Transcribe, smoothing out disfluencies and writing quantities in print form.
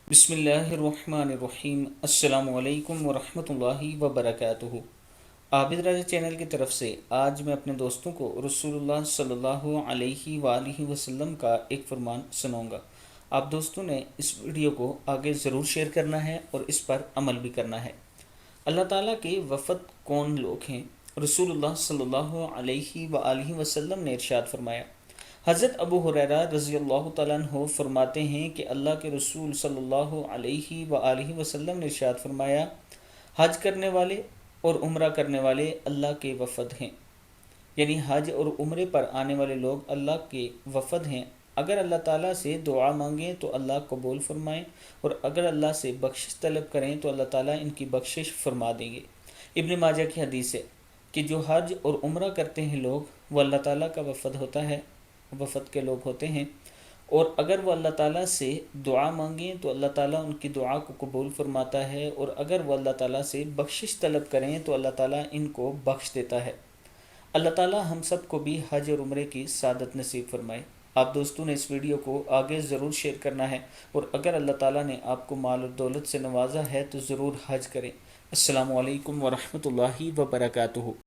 بسم اللہ الرحمن الرحیم۔ السلام علیکم ورحمۃ اللہ وبرکاتہ۔ عابد راجہ چینل کی طرف سے آج میں اپنے دوستوں کو رسول اللہ صلی اللہ علیہ وآلہ وسلم کا ایک فرمان سناؤں گا۔ آپ دوستوں نے اس ویڈیو کو آگے ضرور شیئر کرنا ہے اور اس پر عمل بھی کرنا ہے۔ اللہ تعالیٰ کے وفد کون لوگ ہیں؟ رسول اللہ صلی اللہ علیہ وآلہ وسلم نے ارشاد فرمایا۔ حضرت ابو ہریرہ رضی اللہ تعالیٰ عنہ فرماتے ہیں کہ اللہ کے رسول صلی اللہ علیہ وآلہ وسلم نے ارشاد فرمایا، حج کرنے والے اور عمرہ کرنے والے اللہ کے وفد ہیں، یعنی حج اور عمرے پر آنے والے لوگ اللہ کے وفد ہیں۔ اگر اللہ تعالیٰ سے دعا مانگیں تو اللہ قبول فرمائیں، اور اگر اللہ سے بخشش طلب کریں تو اللہ تعالیٰ ان کی بخشش فرما دیں گے۔ ابن ماجہ کی حدیث ہے کہ جو حج اور عمرہ کرتے ہیں لوگ، وہ اللہ تعالیٰ کا وفد ہوتا ہے، وفد کے لوگ ہوتے ہیں، اور اگر وہ اللہ تعالیٰ سے دعا مانگیں تو اللہ تعالیٰ ان کی دعا کو قبول فرماتا ہے، اور اگر وہ اللہ تعالیٰ سے بخشش طلب کریں تو اللہ تعالیٰ ان کو بخش دیتا ہے۔ اللہ تعالیٰ ہم سب کو بھی حج اور عمرے کی سعادت نصیب فرمائے۔ آپ دوستوں نے اس ویڈیو کو آگے ضرور شیئر کرنا ہے، اور اگر اللہ تعالیٰ نے آپ کو مال اور دولت سے نوازا ہے تو ضرور حج کریں۔ السلام علیکم ورحمۃ اللہ وبرکاتہ۔